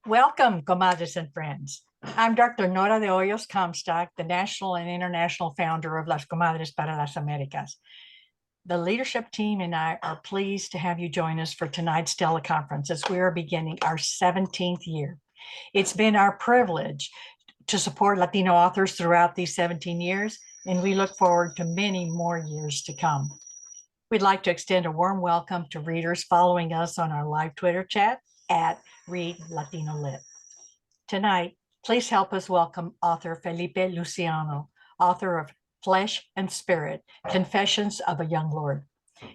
Welcome, comadres and friends. I'm Dr. Nora de Hoyos Comstock, the national and international founder of Las Comadres para las Americas. The leadership team and I are pleased to have you join us for tonight's teleconference as we are beginning our 17th year. It's been our privilege to support Latino authors throughout these 17 years, and we look forward to many more years to come. We'd like to extend a warm welcome to readers following us on our live Twitter chat at Read Latino Lit. Tonight, please help us welcome author Felipe Luciano, author of Flesh and Spirit, Confessions of a Young Lord.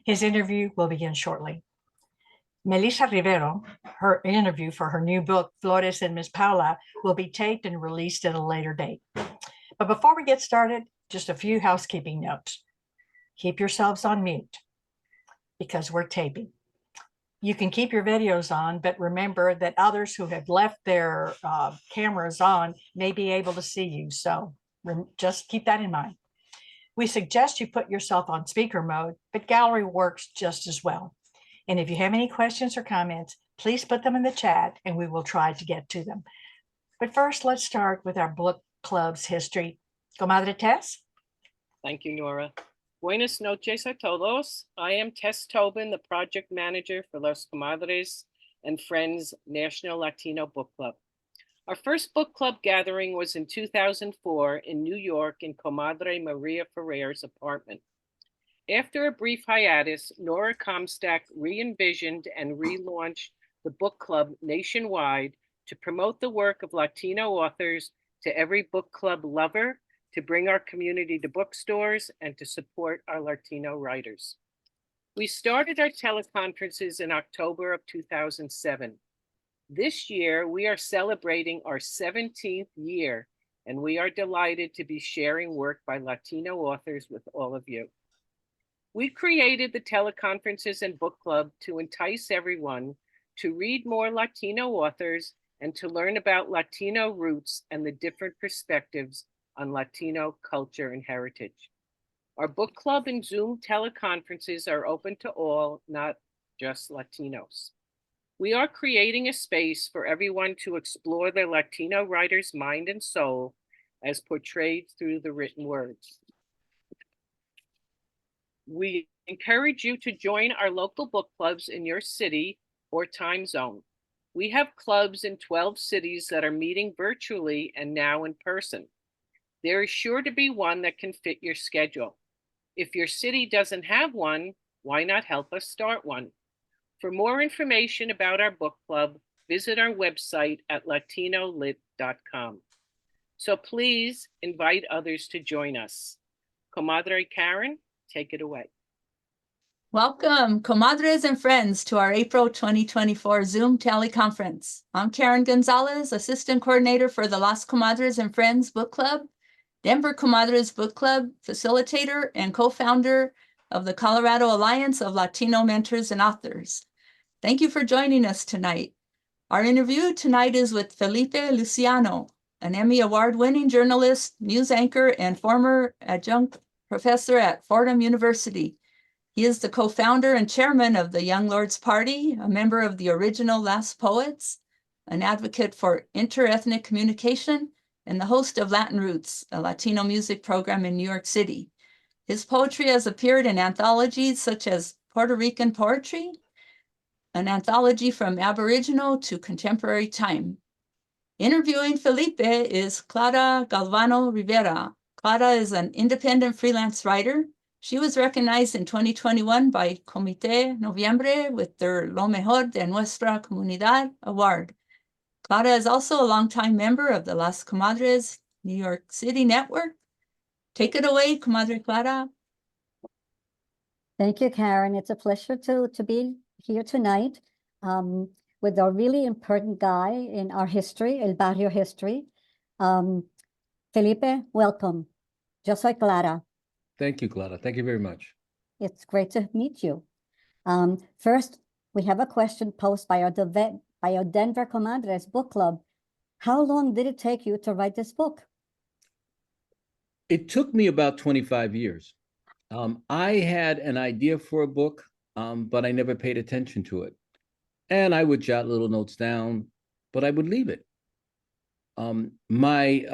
His interview will begin shortly. Melissa Rivero, her interview for her new book, Flores and Miss Paula, will be taped and released at a later date. But before we get started, just a few housekeeping notes. Keep yourselves on mute because we're taping. You can keep your videos on, but remember that others who have left their cameras on may be able to see you. So just keep that in mind. We suggest you put yourself on speaker mode, but gallery works just as well. And if you have any questions or comments, please put them in the chat and we will try to get to them. But first, let's start with our book club's history. Comadre Tess? Thank you, Nora. Buenas noches a todos. I am Tess Tobin, the project manager for Las Comadres and Friends National Latino Book Club. Our first book club gathering was in 2004 in New York in Comadre Maria Ferrer's apartment. After a brief hiatus, Nora Comstock re-envisioned and relaunched the book club nationwide to promote the work of Latino authors to every book club lover, to bring our community to bookstores, and to support our Latino writers. We started our teleconferences in October of 2007. This year, we are celebrating our 17th year, and we are delighted to be sharing work by Latino authors with all of you. We created the teleconferences and book club to entice everyone to read more Latino authors and to learn about Latino roots and the different perspectives on Latino culture and heritage. Our book club and Zoom teleconferences are open to all, not just Latinos. We are creating a space for everyone to explore their Latino writer's mind and soul as portrayed through the written words. We encourage you to join our local book clubs in your city or time zone. We have clubs in 12 cities that are meeting virtually and now in person. There is sure to be one that can fit your schedule. If your city doesn't have one, why not help us start one? For more information about our book club, visit our website at latinolit.com. So please invite others to join us. Comadre Karen, take it away. Welcome, comadres and friends, to our April 2024 Zoom teleconference. I'm Karen Gonzalez, Assistant Coordinator for the Las Comadres and Friends Book Club, Denver Comadres Book Club, facilitator and co-founder of the Colorado Alliance of Latino Mentors and Authors. Thank you for joining us tonight. Our interview tonight is with Felipe Luciano, an Emmy Award-winning journalist, news anchor, and former adjunct professor at Fordham University. He is the co-founder and chairman of the Young Lords Party, a member of the original Last Poets, an advocate for interethnic communication, and the host of Latin Roots, a Latino music program in New York City. His poetry has appeared in anthologies such as Puerto Rican Poetry, an anthology from Aboriginal to contemporary time. Interviewing Felipe is Clara Galvano Rivera. Clara is an independent freelance writer. She was recognized in 2021 by Comité Noviembre with their Lo Mejor de Nuestra Comunidad Award. Clara is also a longtime member of the Las Comadres New York City network. Take it away, Comadre Clara. Thank you, Karen. It's a pleasure to be here tonight with a really important guy in our history, El Barrio history. Felipe, welcome. Yo soy Clara. Thank you, Clara. Thank you very much. It's great to meet you. First, we have a question posed by our Denver Comadres book club. How long did it take you to write this book? It took me about 25 years. I had an idea for a book, but I never paid attention to it. And I would jot little notes down, but I would leave it. My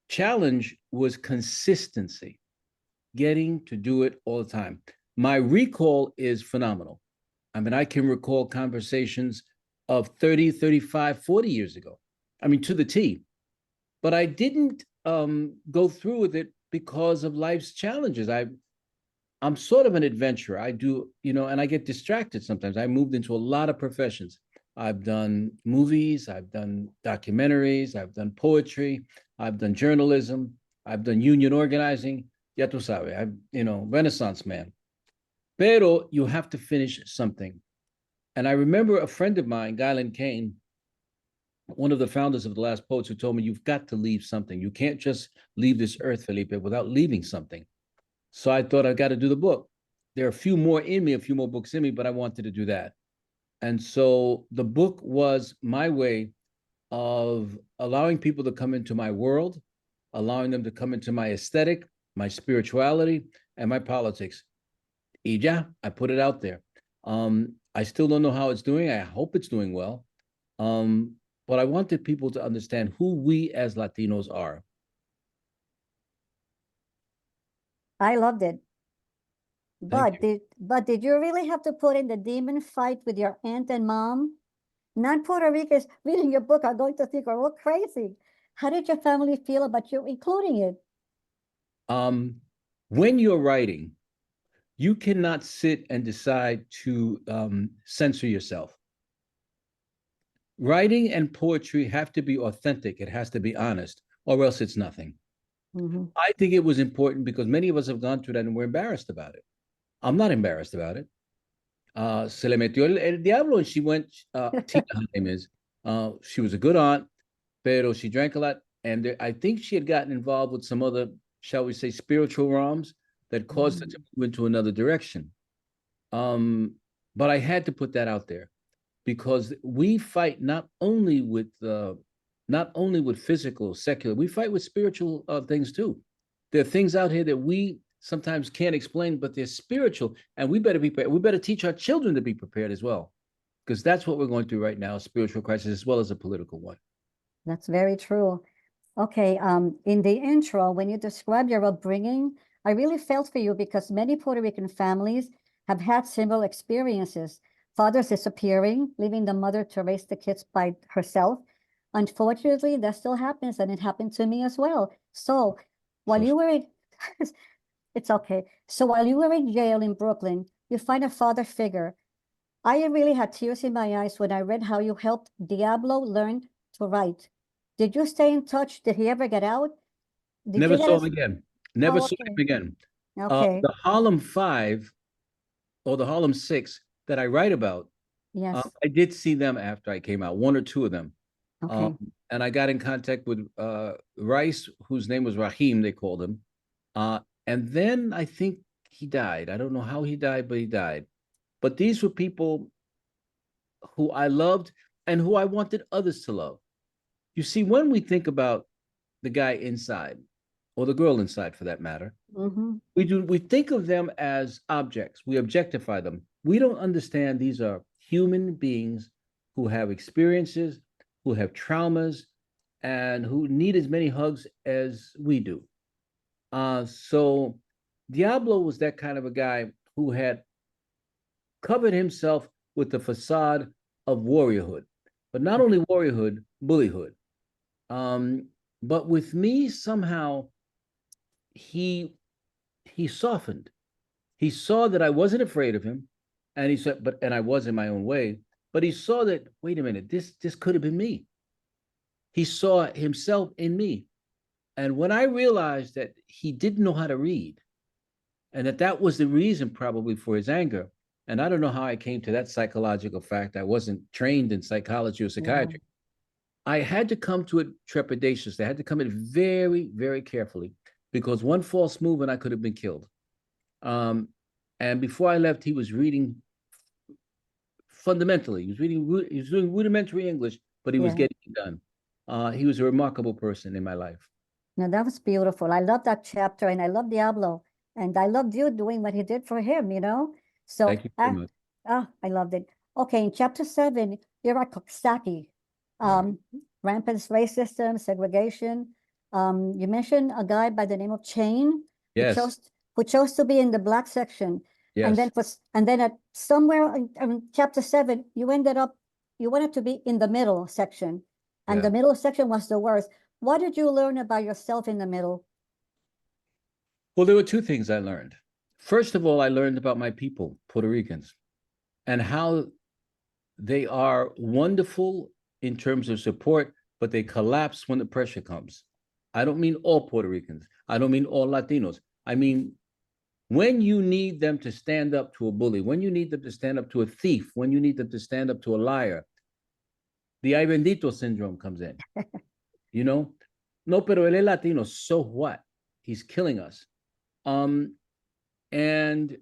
challenge was consistency, getting to do it all the time. My recall is phenomenal. I mean, I can recall conversations of 30, 35, 40 years ago. I mean, to the T. But I didn't go through with it because of life's challenges. I'm sort of an adventurer. I do, and I get distracted sometimes. I moved into a lot of professions. I've done movies, I've done documentaries, I've done poetry, I've done journalism, I've done union organizing. Ya tú sabes, I'm, Renaissance man. Pero you have to finish something. And I remember a friend of mine, Guyland Kane, one of the founders of The Last Poets, who told me, you've got to leave something. You can't just leave this earth, Felipe, without leaving something. So I thought I got to do the book. There are a few more books in me, but I wanted to do that. And so the book was my way of allowing people to come into my world, allowing them to come into my aesthetic, my spirituality, and my politics. Y ya, I put it out there. I still don't know how it's doing. I hope it's doing well. But I wanted people to understand who we as Latinos are. I loved it. Thank But did you really have to put in the demon fight with your aunt and mom? Non-Puerto Ricans reading your book are going to think we're all crazy. How did your family feel about you including it? When you're writing, you cannot sit and decide to censor yourself. Writing and poetry have to be authentic. It has to be honest, or else it's nothing. Mm-hmm. I think it was important because many of us have gone through that and we're embarrassed about it. I'm not embarrassed about it. Se le metió el diablo, and she went, Tina, her name is. She was a good aunt, pero she drank a lot. And I think she had gotten involved with some other, shall we say, spiritual realms that caused her to move into another direction. But I had to put that out there because we fight not only with physical, secular, we fight with spiritual things too. There are things out here that we sometimes can't explain, but they're spiritual, and we better be prepared. We better teach our children to be prepared as well, because that's what we're going through right now, a spiritual crisis as well as a political one. That's very true. Okay, in the intro, when you described your upbringing, I really felt for you because many Puerto Rican families have had similar experiences. Fathers disappearing, leaving the mother to raise the kids by herself. Unfortunately, that still happens, and it happened to me as well. So while you were in, it's okay. So while you were in jail in Brooklyn, you find a father figure. I really had tears in my eyes when I read how you helped Diablo learn to write. Did you stay in touch? Did he ever get out? Never saw him again. Never saw him again. Okay. The Harlem 5 or the Harlem 6 that I write about, Yes. I did see them after I came out, one or two of them. Okay. And I got in contact with Rice, whose name was Rahim, they called him. And then I think he died. I don't know how he died, but he died. But these were people who I loved and who I wanted others to love. You see, when we think about the guy inside, or the girl inside for that matter, we think of them as objects. We objectify them. We don't understand these are human beings who have experiences, who have traumas, and who need as many hugs as we do. So Diablo was that kind of a guy who had covered himself with the facade of warriorhood, but not only warriorhood, bullyhood. But with me, somehow he softened. He saw that I wasn't afraid of him, and he said, and I was in my own way, but he saw that, wait a minute, this could have been me. He saw himself in me. And when I realized that he didn't know how to read, and that was the reason probably for his anger, and I don't know how I came to that psychological fact. I wasn't trained in psychology or psychiatry. I had to come to it trepidatiously. I had to come in very, very carefully, because one false move and I could have been killed. And before I left, he was reading fundamentally. He was doing rudimentary English, but he was getting it done. He was a remarkable person in my life. No, that was beautiful. I love that chapter, and I love Diablo, and I loved you doing what he did for him, So Thank you very much. I loved it. Okay, in chapter 7, you're at Coxsackie. rampant racism, segregation. You mentioned a guy by the name of Chain Yes. who chose to be in the black section. And Yes. then at somewhere in chapter 7, you wanted to be in the middle section. And Yeah. the middle section was the worst. What did you learn about yourself in the middle? Well, there were two things I learned. First of all, I learned about my people, Puerto Ricans, and how they are wonderful in terms of support, but they collapse when the pressure comes. I don't mean all Puerto Ricans. I don't mean all Latinos. I mean, when you need them to stand up to a bully, when you need them to stand up to a thief, when you need them to stand up to a liar, the ay bendito syndrome comes in. You know, no, pero él es Latino. So what? He's killing us. And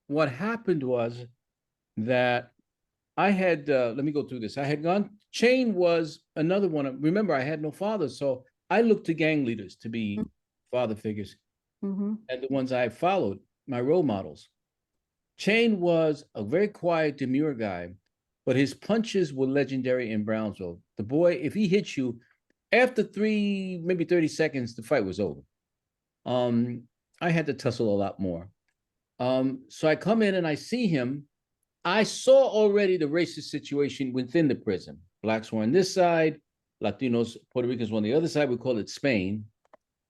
what happened was that I had, let me go through this. I had gone, Chain was another one. Remember, I had no father. So I looked to gang leaders to be father figures. And the ones I followed, my role models. Chain was a very quiet, demure guy, but his punches were legendary in Brownsville. The boy, if he hits you, after 3, maybe 30 seconds, the fight was over. I had to tussle a lot more. So I come in and I see him. I saw already the racist situation within the prison. Blacks were on this side, Latinos, Puerto Ricans were on the other side. We call it Spain.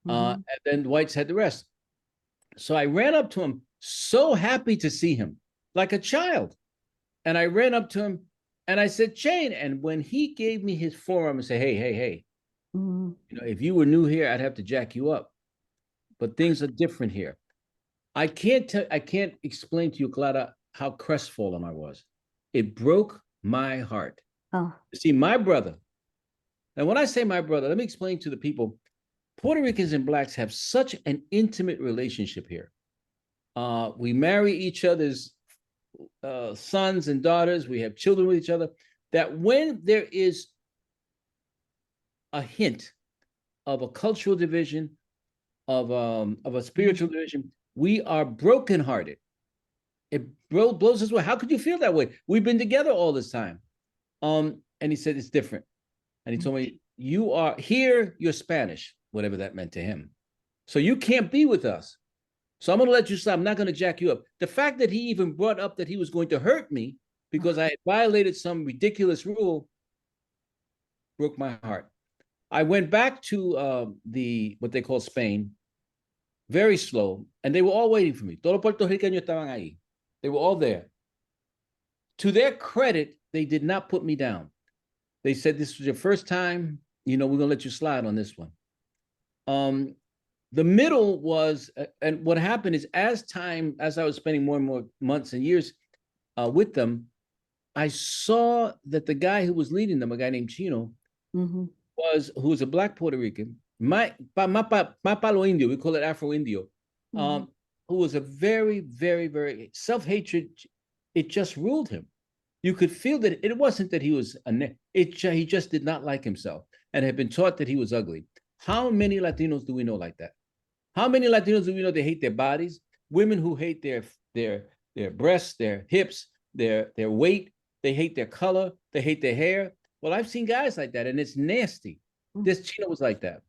And then whites had the rest. So I ran up to him, so happy to see him, like a child. And I ran up to him and I said, Chain. And when he gave me his forearm and said, hey, you know, if you were new here, I'd have to jack you up. But things are different here. I can't explain to you, Clara, how crestfallen I was. It broke my heart. See, my brother, and when I say my brother, let me explain to the people, Puerto Ricans and Blacks have such an intimate relationship here. We marry each other's sons and daughters. We have children with each other. That when there is a hint of a cultural division, of a spiritual division, we are brokenhearted. It blows us away. How could you feel that way? We've been together all this time. And he said, it's different. And he told me, you are here, you're Spanish, whatever that meant to him. So you can't be with us. So I'm going to let you slide. I'm not going to jack you up. The fact that he even brought up that he was going to hurt me because I had violated some ridiculous rule broke my heart. I went back to what they call Spain, very slow, and they were all waiting for me. Todos los puertorriqueños estaban ahí. They were all there. To their credit, they did not put me down. They said, this was your first time, you know, we're going to let you slide on this one. The middle was, and what happened is as I was spending more and more months and years with them, I saw that the guy who was leading them, a guy named Chino, who was a Black Puerto Rican, Palo Indio, we call it Afro-Indio, who was a very, very, very self-hatred. It just ruled him. You could feel that it wasn't that he was, he just did not like himself and had been taught that he was ugly. How many Latinos do we know like that? How many Latinos do we know they hate their bodies? Women who hate their breasts, their hips, their weight. They hate their color. They hate their hair. Well, I've seen guys like that, and it's nasty. This Chino was like that.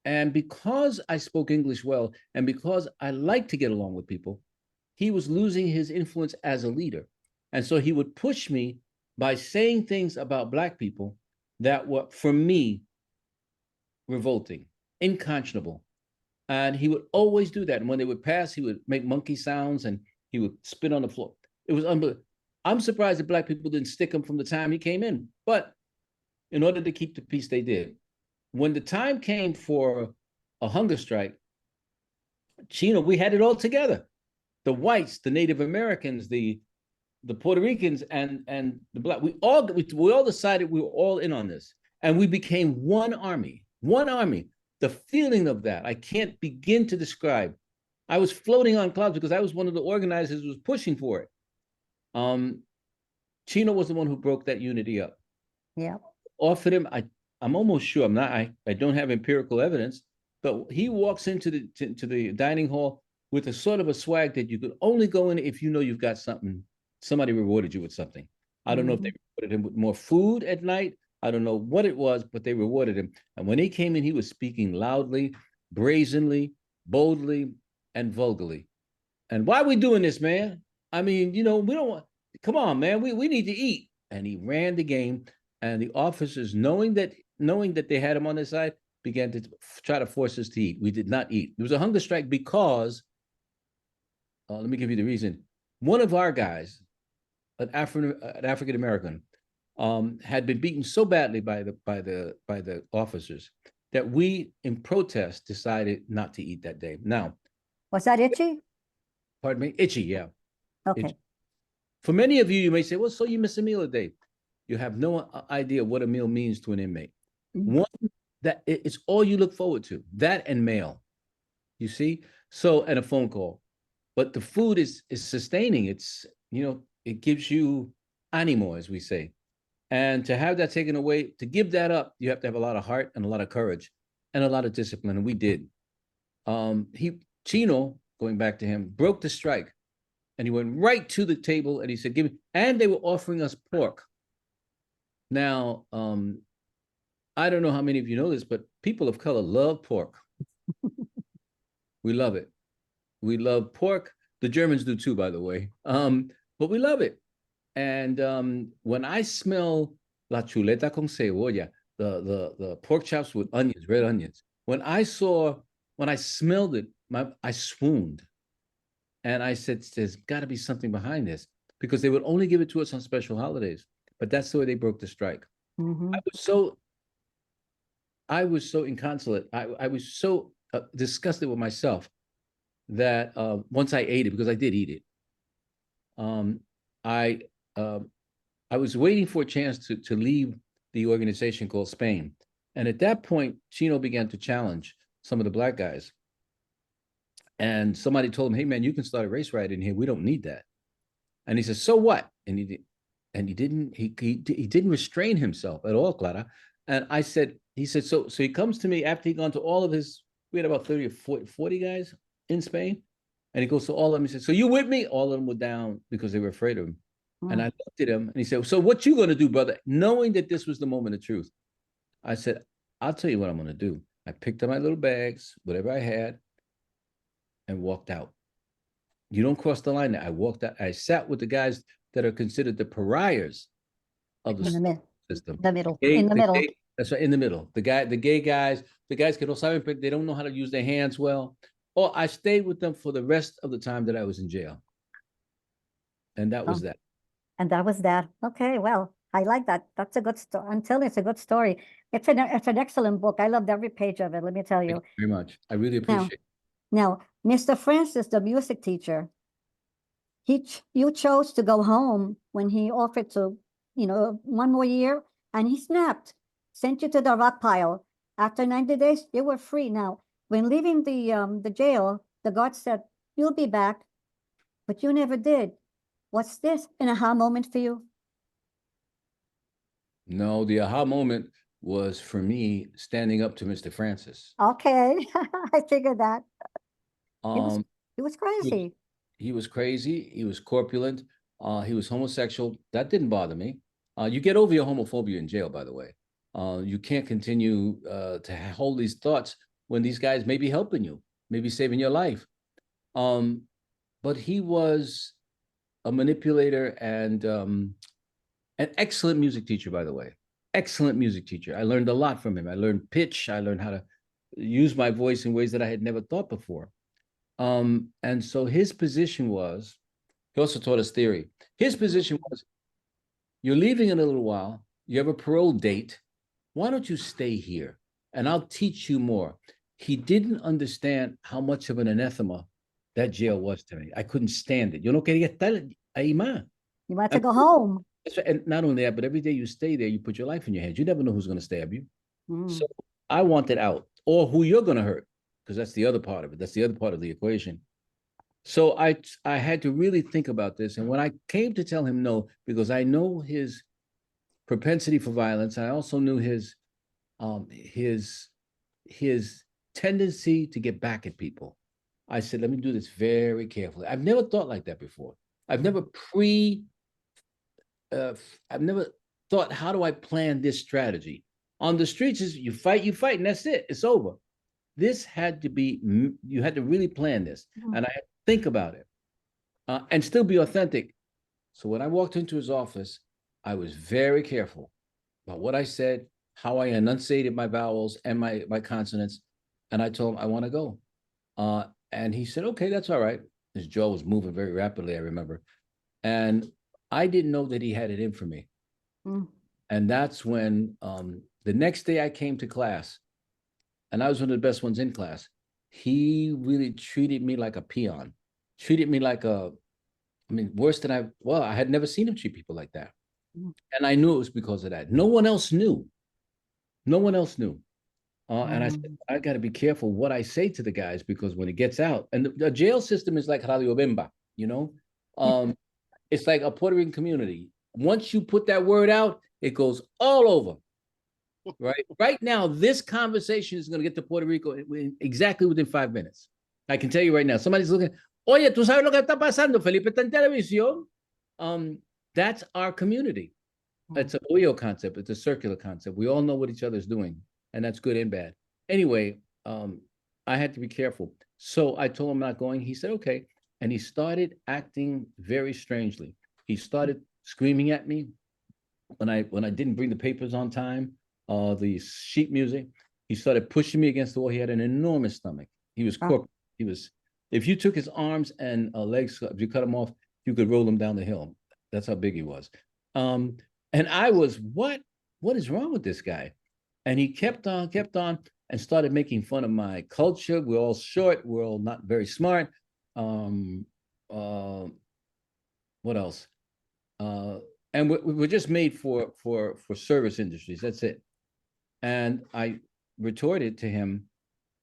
And because I spoke English well, and because I like to get along with people, he was losing his influence as a leader. And so he would push me by saying things about Black people that were, for me, revolting, unconscionable. And he would always do that. And when they would pass, he would make monkey sounds and he would spit on the floor. It was unbelievable. I'm surprised that Black people didn't stick him from the time he came in. But in order to keep the peace, they did. When the time came for a hunger strike, Chino, we had it all together. The whites, the Native Americans, the Puerto Ricans, and the Black, we all decided we were all in on this. And we became one army, one army. The feeling of that, I can't begin to describe. I was floating on clouds because I was one of the organizers who was pushing for it. Chino was the one who broke that unity up. Yeah. Offered him, I'm almost sure, I don't have empirical evidence, but he walks into the dining hall with a sort of a swag that you could only go in if you know you've got something, somebody rewarded you with something. I don't know if they rewarded him with more food at night. I don't know what it was, but they rewarded him. And when he came in, he was speaking loudly, brazenly, boldly, and vulgarly. And why are we doing this, man? I mean, we don't want, come on, man, we need to eat. And he ran the game. And the officers, knowing that they had him on their side, began to try to force us to eat. We did not eat. There was a hunger strike because, let me give you the reason. One of our guys, an African American, had been beaten so badly by the officers that we, in protest, decided not to eat that day. Now, Was that Itchy? pardon me, Itchy, yeah. Okay. Itchy. For many of you, you may say, well, so you miss a meal a day. You have no idea what a meal means to an inmate. One, that it's all you look forward to, that and mail, you see? So, and a phone call. But the food is sustaining. It's, it gives you ánimo, as we say. And to have that taken away, to give that up, you have to have a lot of heart and a lot of courage and a lot of discipline. And we did. Chino, going back to him, broke the strike. And he went right to the table and he said, give me, and they were offering us pork. Now, I don't know how many of you know this, but people of color love pork. We love it. We love pork. The Germans do too, by the way. But we love it. And when I smell la chuleta con cebolla, the pork chops with onions, red onions, when I smelled it, I swooned. And I said, there's got to be something behind this, because they would only give it to us on special holidays. But that's the way they broke the strike. I was so inconsolate. I was so disgusted with myself that once I ate it, because I did eat it, I was waiting for a chance to leave the organization called Spain. And at that point, Chino began to challenge some of the black guys. And somebody told him, hey, man, you can start a race riot in here. We don't need that. And he said, so what? And he didn't restrain himself at all, Clara. And he said, so he comes to me after he'd gone to all of his, we had about 30 or 40 guys in Spain. And he goes to all of them. He said, so you with me? All of them were down because they were afraid of him. And I looked at him and he said, so what you going to do, brother? Knowing that this was the moment of truth. I said, I'll tell you what I'm going to do. I picked up my little bags, whatever I had, and walked out. You don't cross the line there. I walked out. I sat with the guys that are considered the pariahs of the system. In the middle. That's right, in the middle. The gay guys, the guys que no saben, but they don't know how to use their hands well. Or I stayed with them for the rest of the time that I was in jail. And that was that. And that was that. Okay, well, I like that. That's a good story. I'm telling you, it's a good story. It's an excellent book. I loved every page of it, let me tell you. Thank you very much. I really appreciate it. Now, Mr. Francis, the music teacher, you chose to go home when he offered to, one more year, and he snapped, sent you to the rock pile. After 90 days, you were free. Now, when leaving the jail, the guard said, you'll be back, but you never did. What's this, an aha moment for you? No, the aha moment was for me standing up to Mr. Francis. Okay, I figured that. He was crazy. He was crazy. He was corpulent. He was homosexual. That didn't bother me. You get over your homophobia in jail, by the way. You can't continue to hold these thoughts when these guys may be helping you, maybe saving your life. But he was a manipulator and an excellent music teacher, by the way. Excellent music teacher. I learned a lot from him. I learned pitch. I learned how to use my voice in ways that I had never thought before. And so his position was, he also taught us theory. His position was, you're leaving in a little while. You have a parole date. Why don't you stay here? And I'll teach you more. He didn't understand how much of an anathema that jail was to me. I couldn't stand it. Yo no quería estar ahí más. You want to go home. And not only that, but every day you stay there, you put your life in your hands. You never know who's going to stab you. So I wanted out, or who you're going to hurt, because that's the other part of it. That's the other part of the equation. So I had to really think about this. And when I came to tell him no, because I know his propensity for violence, I also knew his tendency to get back at people. I said, let me do this very carefully. I've never thought like that before. I've never I've never thought, how do I plan this strategy? On the streets, is you fight, and that's it. It's over. This had to be, you had to really plan this, and I had to think about it, and still be authentic. So when I walked into his office, I was very careful about what I said, how I enunciated my vowels and my consonants, and I told him I want to go. And he said, okay, that's all right. His jaw was moving very rapidly, I remember. And I didn't know that he had it in for me. And that's when the next day I came to class, and I was one of the best ones in class. He really treated me like a peon, treated me like worse than I had never seen him treat people like that. And I knew it was because of that. No one else knew. No one else knew. And I said, I got to be careful what I say to the guys, because when it gets out, and the jail system is like Radio Bemba, you know? It's like a Puerto Rican community. Once you put that word out, it goes all over, right? Right now, this conversation is going to get to Puerto Rico exactly within 5 minutes. I can tell you right now. Somebody's looking, oye, ¿tú sabes lo que está pasando? Felipe está en televisión. That's our community. It's a Oyo concept. It's a circular concept. We all know what each other's doing, and that's good and bad. Anyway, I had to be careful. So I told him I'm not going. He said, okay. And he started acting very strangely. He started screaming at me when I didn't bring the papers on time, the sheet music. He started pushing me against the wall. He had an enormous stomach. He was corporate. He was, if you took his arms and legs, if you cut them off, you could roll him down the hill. That's how big he was. And I was, what is wrong with this guy? And he kept on, and started making fun of my culture. We're all short. We're all not very smart. What else? And we're just made for service industries. That's it. And I retorted to him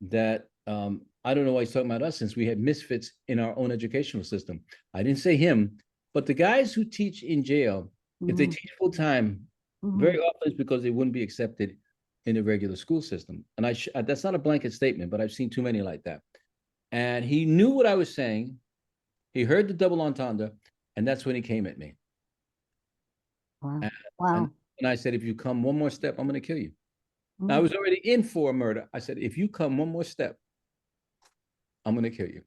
that I don't know why he's talking about us, since we had misfits in our own educational system. I didn't say him, but the guys who teach in jail, if they teach full time, very often it's because they wouldn't be accepted in the regular school system. And that's not a blanket statement, but I've seen too many like that. And he knew what I was saying. He heard the double entendre, and that's when he came at me. Wow. And I said, if you come one more step, I'm going to kill you. I was already in for a murder. I said, if you come one more step, I'm going to kill you.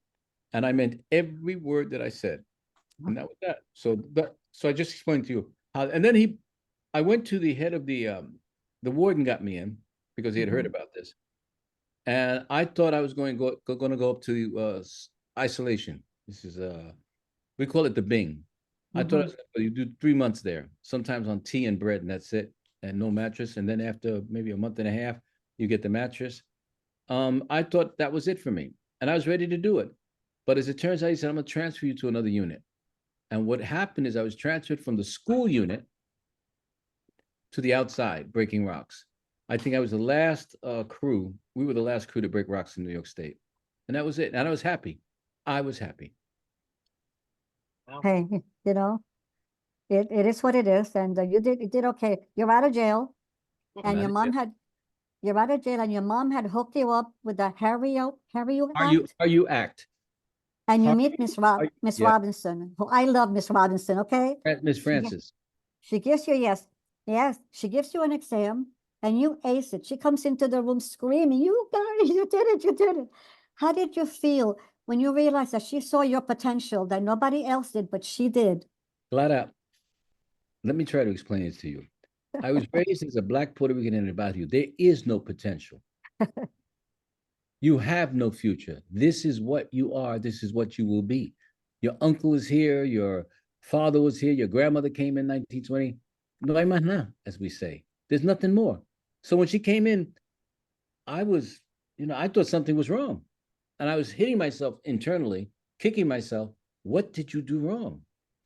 And I meant every word that I said. And that was that. So I just explained to you how, and then I went to the head of the warden got me in because he had heard about this. And I thought I was going to go up to isolation. This is, we call it the Bing. I thought you do 3 months there, sometimes on tea and bread, and that's it, and no mattress. And then after maybe a month and a half, you get the mattress. I thought that was it for me, and I was ready to do it. But as it turns out, he said, I'm going to transfer you to another unit. And what happened is I was transferred from the school unit to the outside, breaking rocks. I think I was the last crew. We were the last crew to break rocks in New York State. And that was it. And I was happy. I was happy. Hey, you know, it is what it is. And you did okay. You're out of jail. And your mom you're out of jail, and your mom had hooked you up with the Harry You Act. Are you act? And you meet Miss Robinson, who I love Miss Robinson, okay? Miss Francis. She gives you, yes, she gives you an exam, and you ace it. She comes into the room screaming, you guys, you did it. How did you feel when you realized that she saw your potential, that nobody else did, but she did? Flat out. Let me try to explain it to you. I was raised as a Black Puerto Rican in el barrio. There is no potential. You have no future. This is what you are. This is what you will be. Your uncle is here. Your father was here. Your grandmother came in 1920. No hay más nada, as we say. There's nothing more. So when she came in, I was, I thought something was wrong. And I was hitting myself internally, kicking myself. What did you do wrong?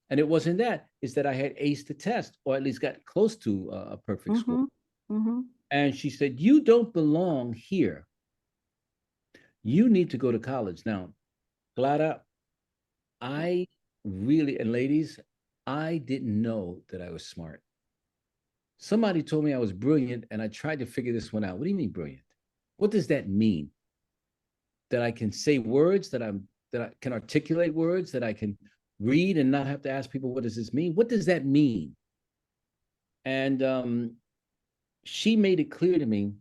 And it wasn't that. It's that I had aced the test, or at least got close to a perfect score. And she said, you don't belong here. You need to go to college. Now, Clara, I really, and ladies, I didn't know that I was smart. Somebody told me I was brilliant, and I tried to figure this one out. What do you mean brilliant? What does that mean? That I can say words, that I can articulate words, that I can read and not have to ask people, what does this mean? What does that mean? And she made it clear to me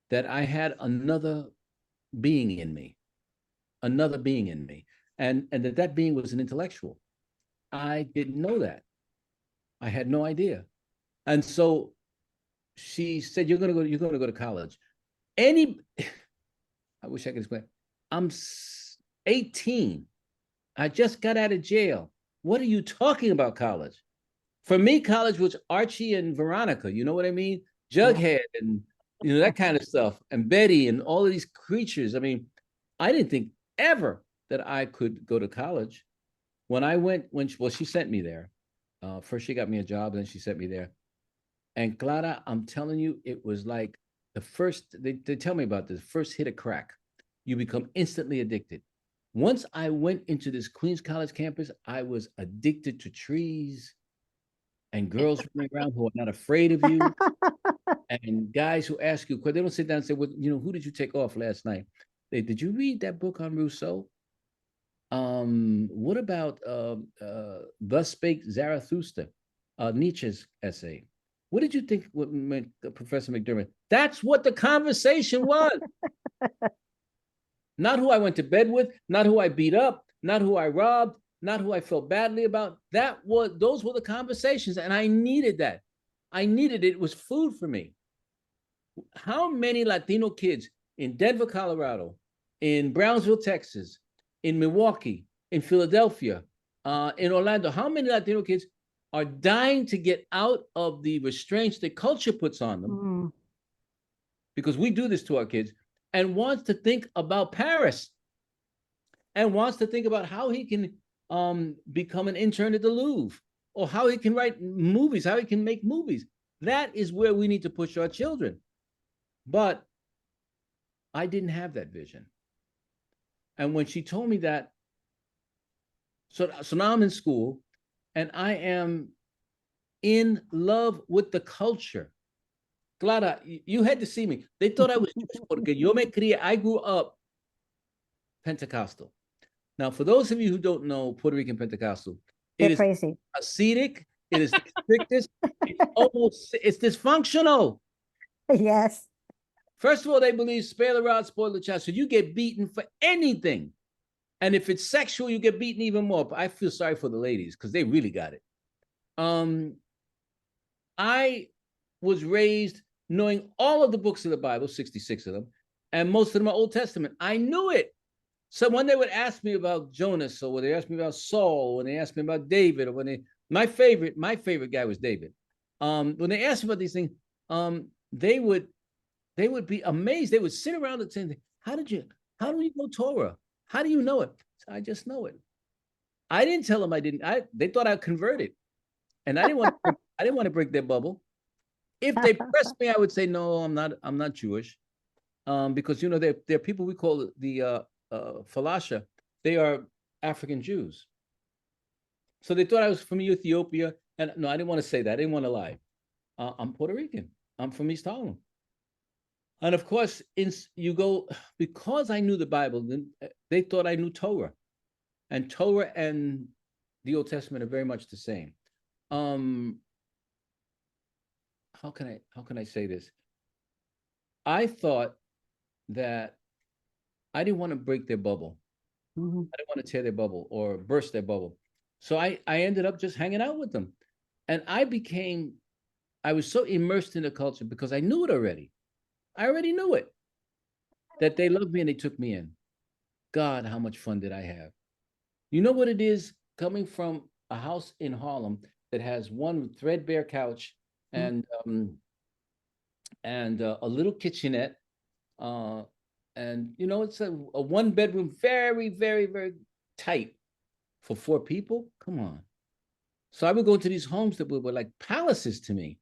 that I had another being in me, and that being was an intellectual. I didn't know that. I had no idea. And so she said, you're going to go to college. I wish I could explain. I'm 18. I just got out of jail. What are you talking about college? For me, college was Archie and Veronica. You know what I mean? Jughead and that kind of stuff, and Betty and all of these creatures. I mean, I didn't think ever that I could go to college. When I went, she sent me there. First, she got me a job, and then she sent me there. And Clara, I'm telling you, it was like the first. They tell me about this first hit of crack. You become instantly addicted. Once I went into this Queens College campus, I was addicted to trees and girls running around who are not afraid of you, and guys who ask you, they don't sit down and say, well, who did you take off last night? Did you read that book on Rousseau? What about Thus Spake Zarathustra, Nietzsche's essay? What did you think, Professor McDermott? That's what the conversation was. Not who I went to bed with, not who I beat up, not who I robbed, not who I felt badly about. Those were the conversations, and I needed that. I needed it. It was food for me. How many Latino kids in Denver, Colorado, in Brownsville, Texas, in Milwaukee, in Philadelphia, in Orlando, how many Latino kids are dying to get out of the restraints that culture puts on them? Because we do this to our kids, and wants to think about Paris, and wants to think about how he can become an intern at the Louvre, or how he can write movies, how he can make movies. That is where we need to push our children. But I didn't have that vision. And when she told me that, so now I'm in school, and I am in love with the culture. Clara, you had to see me. They thought I was Jewish porque yo me crié. I grew up Pentecostal. Now, for those of you who don't know Puerto Rican Pentecostal, it is crazy. Hasidic. It is the strictest. It's dysfunctional. Yes. First of all, they believe spare the rod, spoil the child. So you get beaten for anything. And if it's sexual, you get beaten even more. But I feel sorry for the ladies because they really got it. I was raised knowing all of the books of the Bible, 66 of them, and most of them are Old Testament. I knew it. So when they would ask me about Jonas, or when they asked me about Saul, when they asked me about David, or my favorite guy was David. When they asked me about these things, they would be amazed. They would sit around and say, how do you know Torah? How do you know it? So I just know it. I didn't tell them I didn't. They thought I converted, and I didn't want to break their bubble. If they pressed me, I would say, no, I'm not Jewish. Because, there are people we call the Falasha. They are African Jews. So they thought I was from Ethiopia. And no, I didn't want to say that. I didn't want to lie. I'm Puerto Rican. I'm from East Harlem. And of course, because I knew the Bible, they thought I knew Torah. And Torah and the Old Testament are very much the same. How can I say this? I thought that I didn't want to break their bubble. I didn't want to tear their bubble or burst their bubble. So I ended up just hanging out with them. And I was so immersed in the culture because I knew it already. I already knew it, that they loved me and they took me in. God, how much fun did I have? You know what it is coming from a house in Harlem that has one threadbare couch and a little kitchenette, and it's a one bedroom, very, very, very tight for 4 people. Come on. So I would go into these homes that were like palaces to me.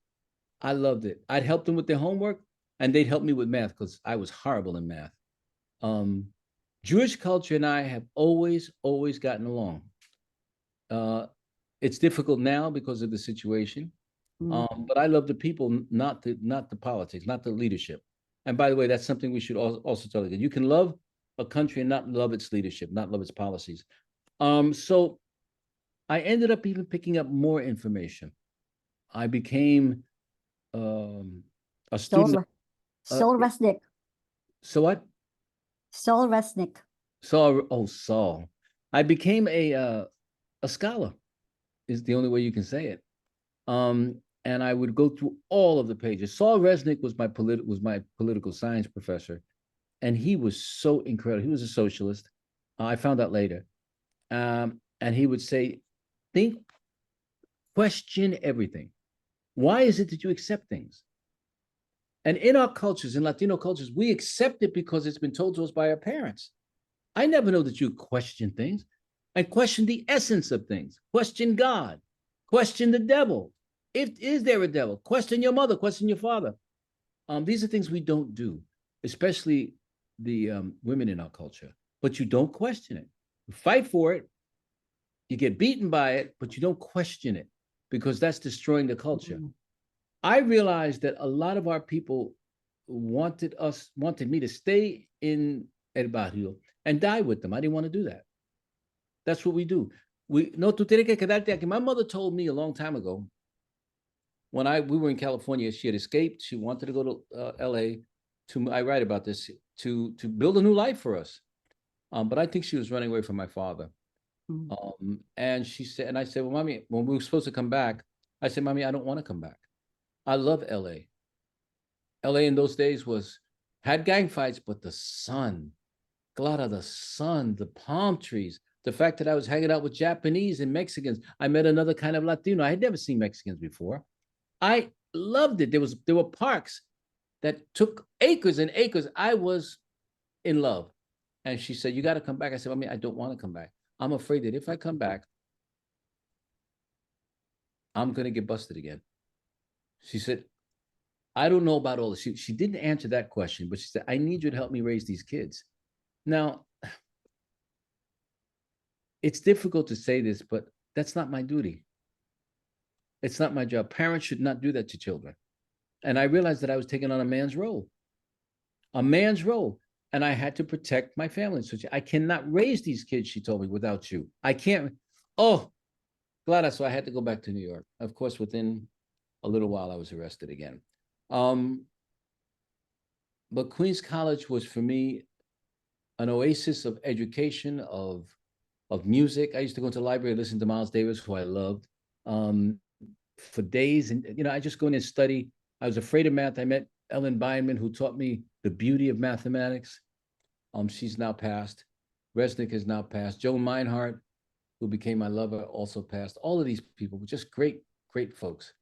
I loved it. I'd help them with their homework, and they'd help me with math because I was horrible in math. Jewish culture and I have always gotten along. It's difficult now because of the situation. But I love the people, not the politics, not the leadership. And by the way, that's something we should also tell you. You can love a country and not love its leadership, not love its policies. So I ended up even picking up more information. I became a student. Sol Resnick. So what? Sol Resnick. Saul. I became a scholar, is the only way you can say it. And I would go through all of the pages. Saul Resnick was my political science professor, and he was so incredible. He was a socialist. I found out later. And he would say, think, question everything. Why is it that you accept things? And in our cultures, in Latino cultures, we accept it because it's been told to us by our parents. I never know that you question things. I question the essence of things. Question God. Question the devil. Is there a devil? Question your mother. Question your father. These are things we don't do, especially the women in our culture. But you don't question it. You fight for it. You get beaten by it, but you don't question it because that's destroying the culture. Mm-hmm. I realized that a lot of our people wanted me to stay in El Barrio and die with them. I didn't want to do that. That's what we do. No, tú tienes que quedarte aquí. My mother told me a long time ago, when we were in California, she had escaped. She wanted to go to LA I write about this, to build a new life for us. But I think she was running away from my father. Mm-hmm. And she said, and I said, well, Mommy, when we were supposed to come back, I said, Mommy, I don't want to come back. I love LA. LA in those days had gang fights, but the sun, Clara, the sun, the palm trees, the fact that I was hanging out with Japanese and Mexicans. I met another kind of Latino. I had never seen Mexicans before. I loved it. There were parks that took acres and acres. I was in love. And she said, you got to come back. I said, Mommy, I don't want to come back. I'm afraid that if I come back, I'm going to get busted again. She said, I don't know about all this. She didn't answer that question, but she said, I need you to help me raise these kids. Now, it's difficult to say this, but that's not my duty. It's not my job. Parents should not do that to children. And I realized that I was taking on a man's role. And I had to protect my family. So I cannot raise these kids, she told me, without you. I can't. Oh, Glada. So I had to go back to New York. Of course, within a little while, I was arrested again. But Queens College was for me an oasis of education, of music. I used to go into the library, listen to Miles Davis, who I loved, for days. And, I just go in and study. I was afraid of math. I met Ellen Beinman, who taught me the beauty of mathematics. She's now passed. Resnick has now passed. Joan Meinhardt, who became my lover, also passed. All of these people were just great, great folks.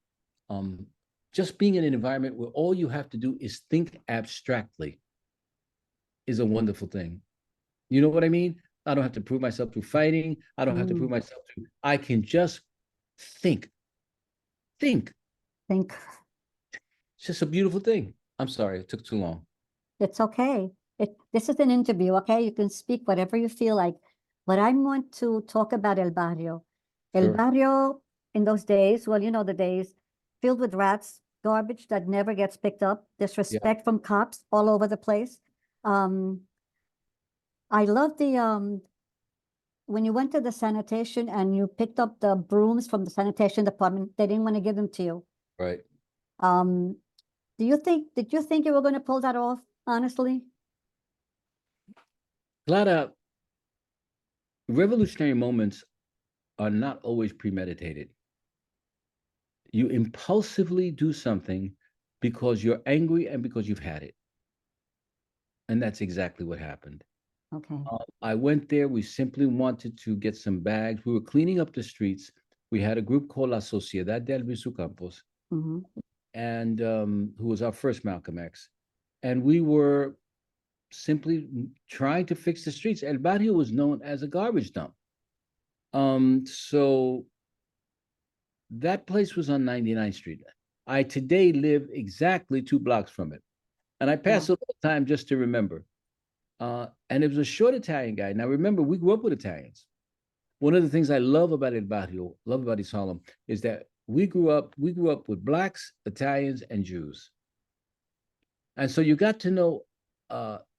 Just being in an environment where all you have to do is think abstractly is a wonderful thing. You know what I mean? I don't have to prove myself through fighting. I don't have to prove myself through. I can just think. Think. Think. It's just a beautiful thing. I'm sorry, it took too long. It's okay. This is an interview, okay? You can speak whatever you feel like. But I want to talk about El Barrio. Sure. El Barrio in those days, well, the days, filled with rats, garbage that never gets picked up, disrespect from cops all over the place. I love when you went to the sanitation and you picked up the brooms from the sanitation department, they didn't want to give them to you. Right. Did you think you were going to pull that off, honestly? Clara, revolutionary moments are not always premeditated. You impulsively do something because you're angry and because you've had it. And that's exactly what happened. Okay. I went there. We simply wanted to get some bags. We were cleaning up the streets. We had a group called La Sociedad de Albizu Campos, and who was our first Malcolm X. And we were simply trying to fix the streets. El Barrio was known as a garbage dump. So that place was on 99th Street. I today live exactly 2 blocks from it. And I pass a little time just to remember. And it was a short Italian guy. Now, remember, we grew up with Italians. One of the things I love about El Barrio, love about East Harlem, is that we grew up with Blacks, Italians, and Jews. And so you got to know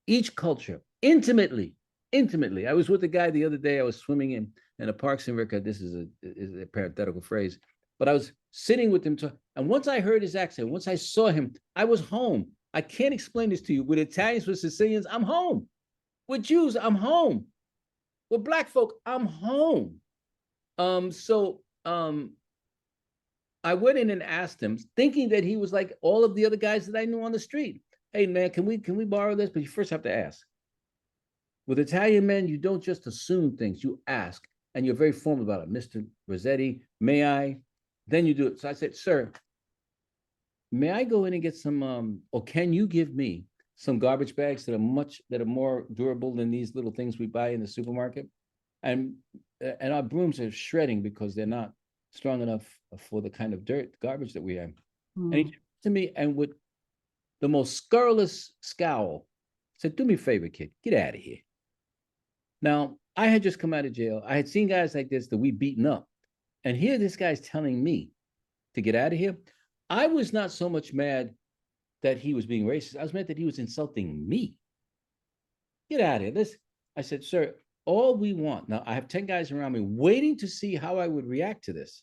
each culture intimately. I was with a guy the other day. I was swimming in a Parks and Rec. This is a parenthetical phrase. but I was sitting with him. And once I heard his accent, once I saw him, I was home. I can't explain this to you. With Italians, with Sicilians, I'm home. With Jews, I'm home. With Black folk, I'm home. I went in and asked him, thinking that he was like all of the other guys that I knew on the street. Hey man, can we borrow this? But you first have to ask. With Italian men, you don't just assume things, you ask, and you're very formal about it. Mr. Rossetti, may I? Then you do it. So I said, sir, may I go in and get some, or can you give me some garbage bags that are more durable than these little things we buy in the supermarket? And our brooms are shredding because they're not strong enough for the kind of garbage that we have. And he turned to me and with the most scurrilous scowl said, do me a favor, kid, get out of here. Now, I had just come out of jail. I had seen guys like this that we beaten up. And here this guy's telling me to get out of here. I was not so much mad that he was being racist. I was mad that he was insulting me. Get out of here. I said, sir, all we want, now I have 10 guys around me waiting to see how I would react to this.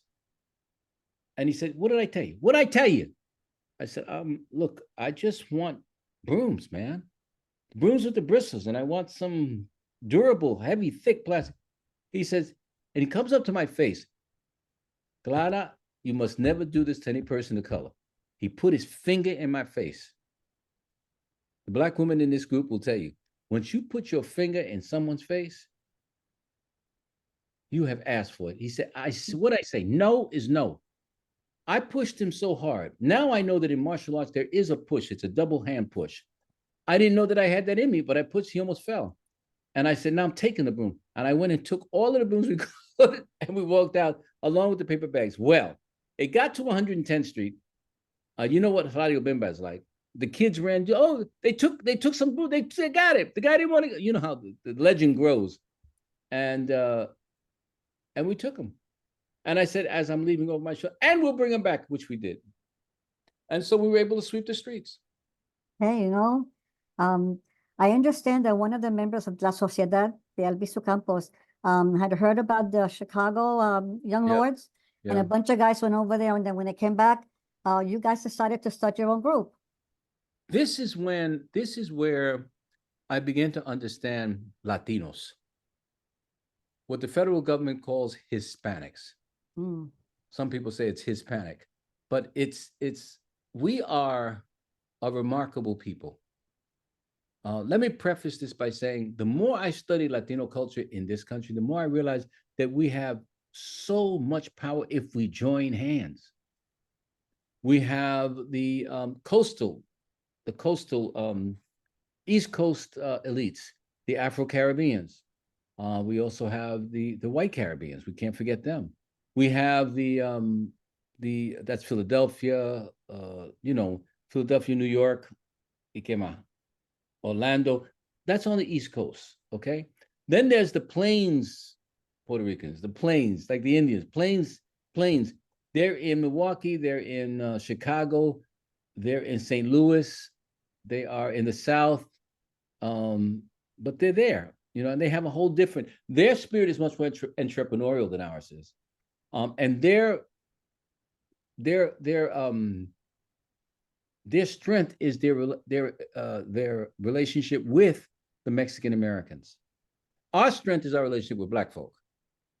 And he said, what did I tell you? What did I tell you? I said, look, I just want brooms, man. Brooms with the bristles, and I want some durable, heavy, thick plastic. He says, and he comes up to my face, Clara, you must never do this to any person of color. He put his finger in my face. The Black woman in this group will tell you, once you put your finger in someone's face, you have asked for it. He said, what I say, no is no. I pushed him so hard. Now I know that in martial arts, there is a push. It's a double hand push. I didn't know that I had that in me, but I pushed, he almost fell. And I said, now I'm taking the broom. And I went and took all of the brooms we could, and we walked out along with the paper bags. Well, it got to 110th Street. You know what Radio Bimba is like. The kids ran, oh, they took some broom, they got it. The guy didn't want to go. You know how the legend grows. And we took him. And I said, as I'm leaving over my shoulder, and we'll bring him back, which we did. And so we were able to sweep the streets. Hey, I understand that one of the members of La Sociedad de Albizu Campos had heard about the Chicago Young Lords, and a bunch of guys went over there, and then when they came back, you guys decided to start your own group. This is where I began to understand Latinos, what the federal government calls Hispanics. Some people say it's Hispanic, but we are a remarkable people. Let me preface this by saying, the more I study Latino culture in this country, the more I realize that we have so much power if we join hands. We have the coastal East Coast elites, the Afro-Caribbeans. We also have the white Caribbeans. We can't forget them. We have that's Philadelphia, Philadelphia, New York, Orlando. That's on the East Coast, okay? Then there's the Plains Puerto Ricans, the Plains, like the Indians, Plains. They're in Milwaukee, they're in Chicago, they're in St. Louis, they are in the South, but they're there, and they have a whole different, their spirit is much more entrepreneurial than ours is. And their strength is their relationship with the Mexican Americans. Our strength is our relationship with Black folk.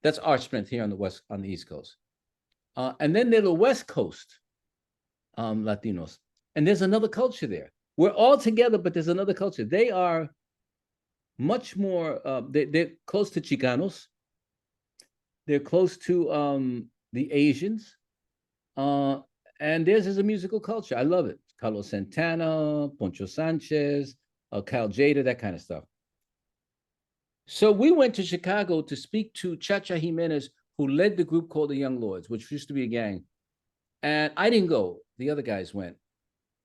That's our strength here on the East Coast. And then they're the West Coast Latinos. And there's another culture there. We're all together, but there's another culture. They are much more, they're close to Chicanos. They're close to the Asians. And theirs is a musical culture. I love it. Carlos Santana, Poncho Sanchez, Cal Jada, that kind of stuff. So we went to Chicago to speak to Chacha Jimenez, who led the group called the Young Lords, which used to be a gang. And I didn't go. The other guys went.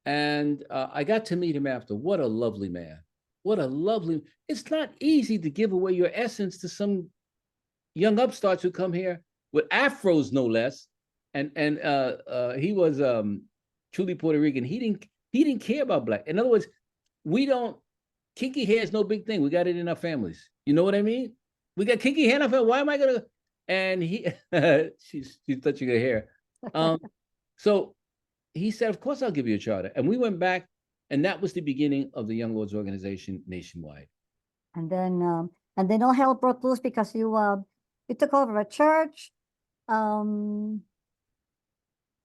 And I got to meet him after. What a lovely man. What a lovely, it's not easy to give away your essence to some young upstarts who come here with afros, no less. And he was truly Puerto Rican. He didn't care about Black. In other words, kinky hair is no big thing. We got it in our families. You know what I mean? We got kinky hair in our family. Why am I gonna? And she's touching her hair. So he said, of course I'll give you a charter. And we went back, and that was the beginning of the Young Lords organization nationwide. And then all hell broke loose because you took over a church.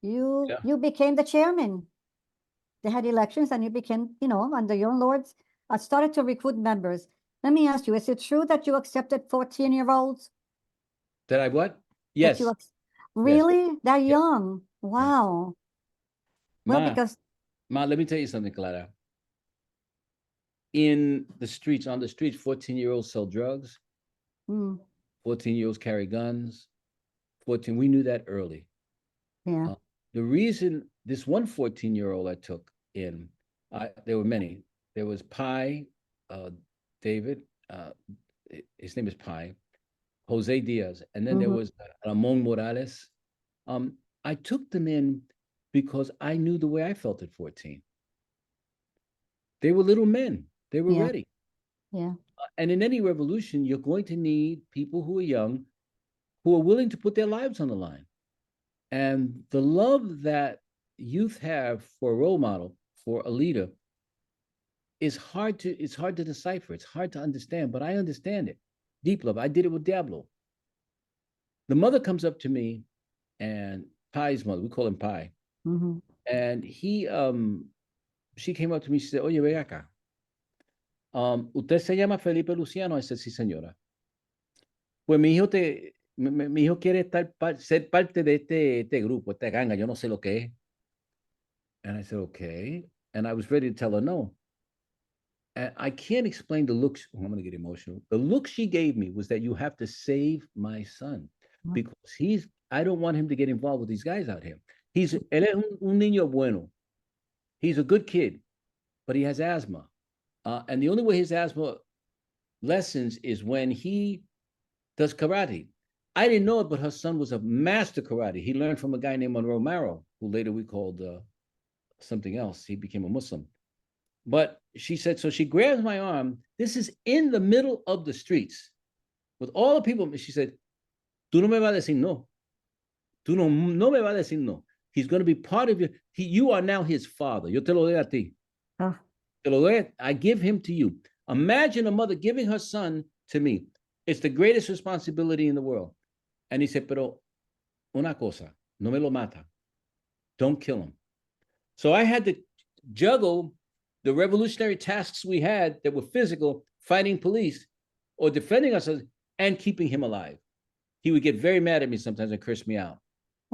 You became the chairman. They had elections and you became, under Young Lords, started to recruit members. Let me ask you, is it true that you accepted 14-year-olds? Did I what? That Yes. you really? That young? Wow. Well, Ma, because let me tell you something, Clara. On the streets, 14-year-olds sell drugs. 14-year-olds carry guns. We knew that early. yeah. The reason this one 14-year-old I took in, there were many. There was Pi, David, his name is Pi, Jose Diaz, and then there was Ramon Morales. I took them in because I knew the way I felt at 14. They were little men. They were ready. Yeah. And in any revolution, you're going to need people who are young, who are willing to put their lives on the line. And the love that youth have for a role model, for a leader, it's hard to decipher. It's hard to understand, but I understand it. Deep love. I did it with Diablo. The mother comes up to me, and Pi's mother, we call him Pi. And she came up to me, she said, oye, ve acá. ¿Usted se llama Felipe Luciano? I said, sí, señora. Pues mi hijo quiere ser parte de este grupo, esta ganga, yo no sé lo que es. And I said, okay. And I was ready to tell her no. And I can't explain the looks. I'm going to get emotional. The look she gave me was that you have to save my son because I don't want him to get involved with these guys out here. Él es un niño bueno. He's a good kid, but he has asthma. And the only way his asthma lessens is when he does karate. I didn't know it, but her son was a master karate. He learned from a guy named Monroe Marrow, who later we called something else. He became a Muslim. But she said, so she grabs my arm. This is in the middle of the streets with all the people. She said, tú no me vas a decir no. Tú no me vas a decir no. He's going to be part of you. You are now his father. Yo te lo doy a ti. Te lo doy, I give him to you. Imagine a mother giving her son to me. It's the greatest responsibility in the world. And he said, pero una cosa, no me lo mata. Don't kill him. So I had to juggle the revolutionary tasks we had that were physical, fighting police or defending ourselves and keeping him alive. He would get very mad at me sometimes and curse me out.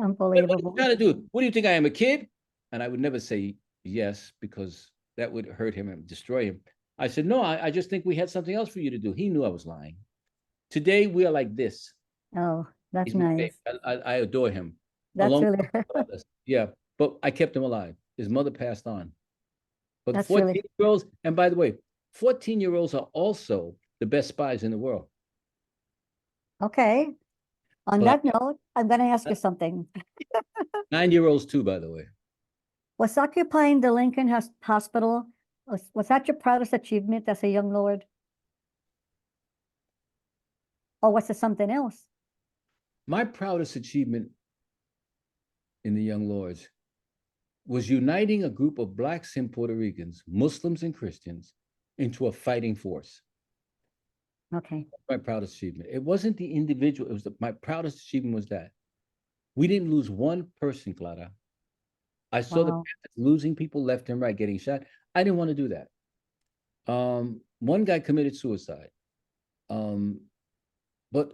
Unbelievable. What are you trying to do? What do you think I am, a kid? And I would never say yes, because that would hurt him and destroy him. I said, no, I just think we had something else for you to do. He knew I was lying. Today, we are like this. Oh, that's He's nice. I adore him. That's Along really, yeah, but I kept him alive. His mother passed on. But That's 14-year-olds, and by the way, 14-year-olds are also the best spies in the world. okay. On But- that note, I'm going to ask you something. 9-year-olds too, by the way. Was occupying the Lincoln Hospital, was that your proudest achievement as a young lord? Or was it something else? My proudest achievement in the Young Lords was uniting a group of Blacks and Puerto Ricans, Muslims and Christians, into a fighting force. Okay. My proudest achievement. It wasn't the individual. It was my proudest achievement was that we didn't lose one person, Clara. I saw the Wow. losing people left and right, getting shot. I didn't want to do that. One guy committed suicide. But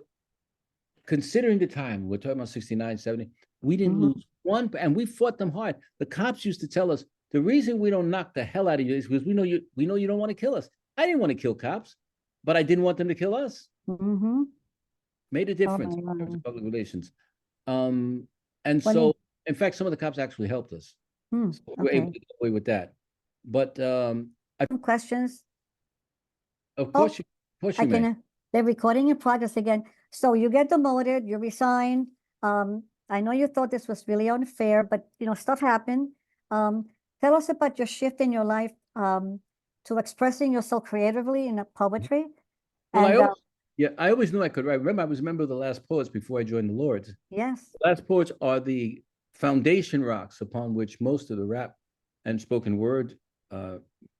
considering the time, we're talking about 69, 70, we didn't lose one, and we fought them hard. The cops used to tell us, the reason we don't knock the hell out of you is because we know you don't want to kill us. I didn't want to kill cops, but I didn't want them to kill us. Made a difference in terms of public relations. And so, in fact, some of the cops actually helped us. So we were able to get away with that. But Some questions. of course, you may. They're recording in progress again. So you get demoted, you resign. I know you thought this was really unfair, but stuff happened. Tell us about your shift in your life to expressing yourself creatively in poetry. Well, I always knew I could write. Remember, I was a member of the Last Poets before I joined the Lords. Yes. The Last Poets are the foundation rocks upon which most of the rap and spoken word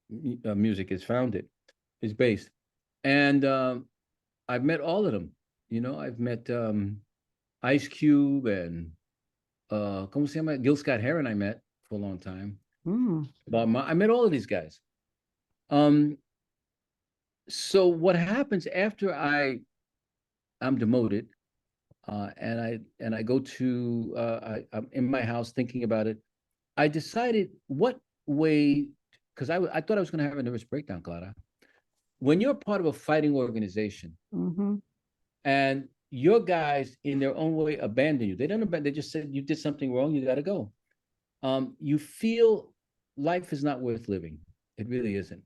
music is founded, is based. And I've met all of them. You know, I've met Ice Cube and ¿cómo se llama? Gil Scott Heron I met for a long time. I met all of these guys. So what happens after I'm demoted, and I go to I'm in my house thinking about it. I decided what way, because I thought I was going to have a nervous breakdown, Clara. When you're part of a fighting organization, and your guys in their own way abandon you, they don't abandon, they just said you did something wrong, you got to go. You feel life is not worth living. It really isn't.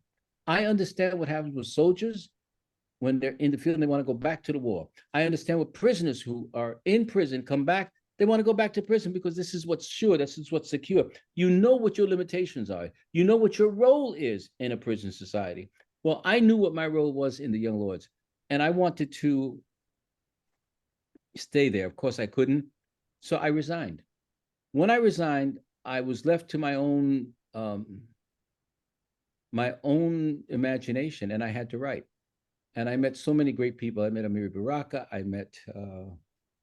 I understand what happens with soldiers when they're in the field and they want to go back to the war. I understand what prisoners who are in prison come back, they want to go back to prison because this is what's sure, this is what's secure. You know what your limitations are. You know what your role is in a prison society. Well, I knew what my role was in the Young Lords, and I wanted to stay there. Of course, I couldn't, so I resigned. When I resigned, I was left to my own imagination, and I had to write. And I met so many great people. I met Amiri Baraka. I met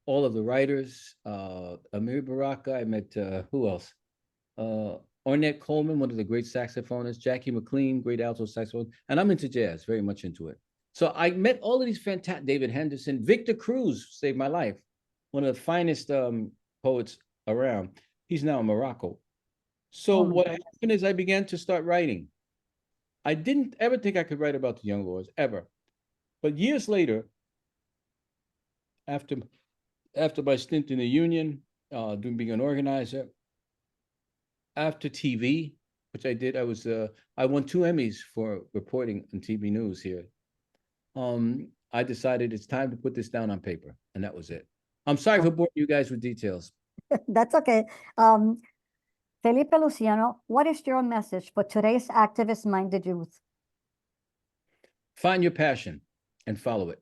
all of the writers. Amiri Baraka. I met who else? Ornette Coleman, one of the great saxophonists. Jackie McLean, great alto saxophone. And I'm into jazz, very much into it. So I met all of these fantastic, David Henderson, Victor Cruz saved my life, one of the finest poets around. He's now in Morocco. So what happened is I began to start writing. I didn't ever think I could write about the Young Lords, ever. But years later, after my stint in the union, being an organizer, after TV, which I did, I won 2 Emmys for reporting on TV news here. I decided it's time to put this down on paper, and that was it. I'm sorry for boring you guys with details. That's okay. Felipe Luciano, what is your message for today's activist-minded youth? Find your passion and follow it.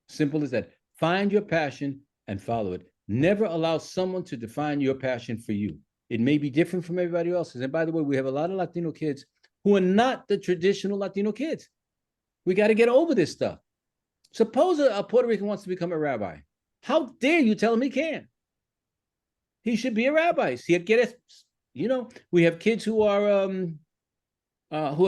Simple as that. Find your passion and follow it. Never allow someone to define your passion for you. It may be different from everybody else's. And by the way, we have a lot of Latino kids who are not the traditional Latino kids. We got to get over this stuff. Suppose a Puerto Rican wants to become a rabbi. How dare you tell him he can't? He should be a rabbi. You know, we have kids who are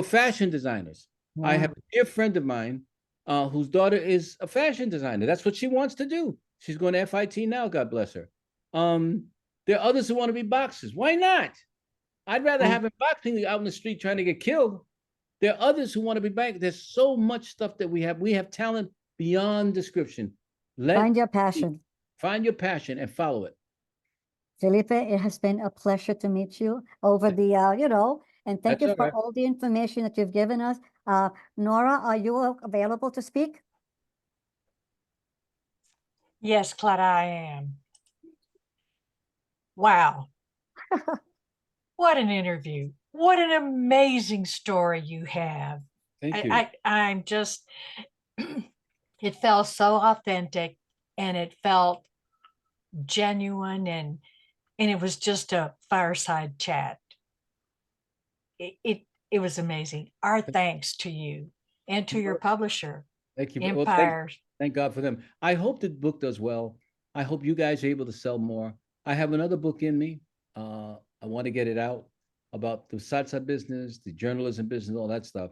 fashion designers. Yeah. I have a dear friend of mine whose daughter is a fashion designer. That's what she wants to do. She's going to FIT now, God bless her. There are others who want to be boxers. Why not? I'd rather have him boxing out in the street trying to get killed. There are others who want to be bankers. There's so much stuff that we have. We have talent beyond description. Find your passion. Find your passion and follow it. Felipe, it has been a pleasure to meet you over the, and thank you for all the information that you've given us. Nora, are you available to speak? Yes, Clara, I am. Wow. What an interview. What an amazing story you have. Thank you. I'm just, it felt so authentic, and it felt genuine, and it was just a fireside chat. It was amazing. Our thanks to you and to your publisher. Thank you. Empire. Well, thank God for them. I hope the book does well. I hope you guys are able to sell more. I have another book in me. I want to get it out about the salsa business, the journalism business, all that stuff.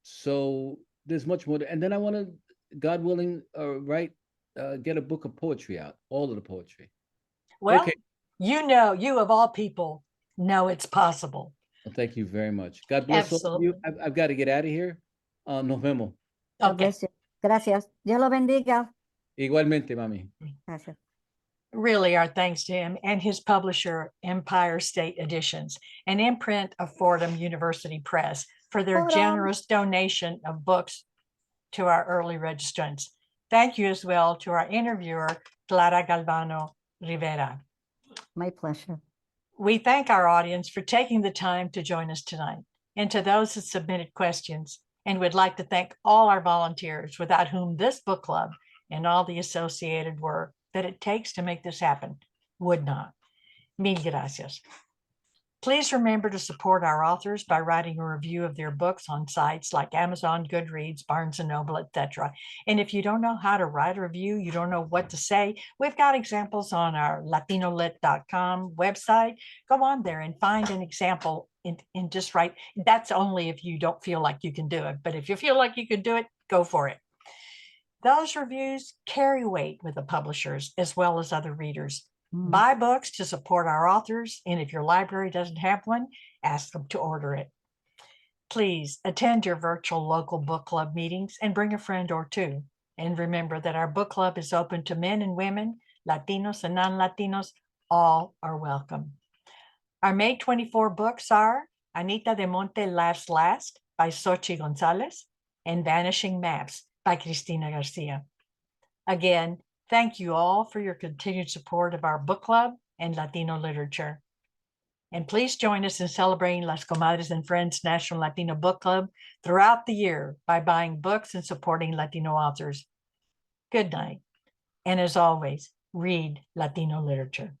So there's much more. And then I want to, God willing, get a book of poetry out, all of the poetry. Well, okay. You of all people know it's possible. Well, thank you very much. God bless all of you. I've got to get out of here. Nos vemos. Okay. Gracias. Dios lo bendiga. Igualmente, mami. Gracias. Really, our thanks to him and his publisher, Empire State Editions, an imprint of Fordham University Press, for their generous donation of books to our early registrants. Thank you as well to our interviewer, Clara Galvano Rivera. My pleasure. We thank our audience for taking the time to join us tonight, and to those who submitted questions, and would like to thank all our volunteers without whom this book club and all the associated work that it takes to make this happen would not. Mil gracias. Please remember to support our authors by writing a review of their books on sites like Amazon, Goodreads, Barnes & Noble, etc. And if you don't know how to write a review, you don't know what to say, we've got examples on our latinolit.com website. Go on there and find an example and just write. That's only if you don't feel like you can do it. But if you feel like you can do it, go for it. Those reviews carry weight with the publishers as well as other readers. Buy books to support our authors, and if your library doesn't have one, ask them to order it. Please attend your virtual local book club meetings and bring a friend or two. And remember that our book club is open to men and women, Latinos and non-Latinos. All are welcome. Our May 24 books are Anita de Monte Laughs Last by Xochitl Gonzalez and Vanishing Maps by Cristina Garcia. Again, thank you all for your continued support of our book club and Latino literature. And please join us in celebrating Las Comadres and Friends National Latino Book Club throughout the year by buying books and supporting Latino authors. Good night. And as always, read Latino literature.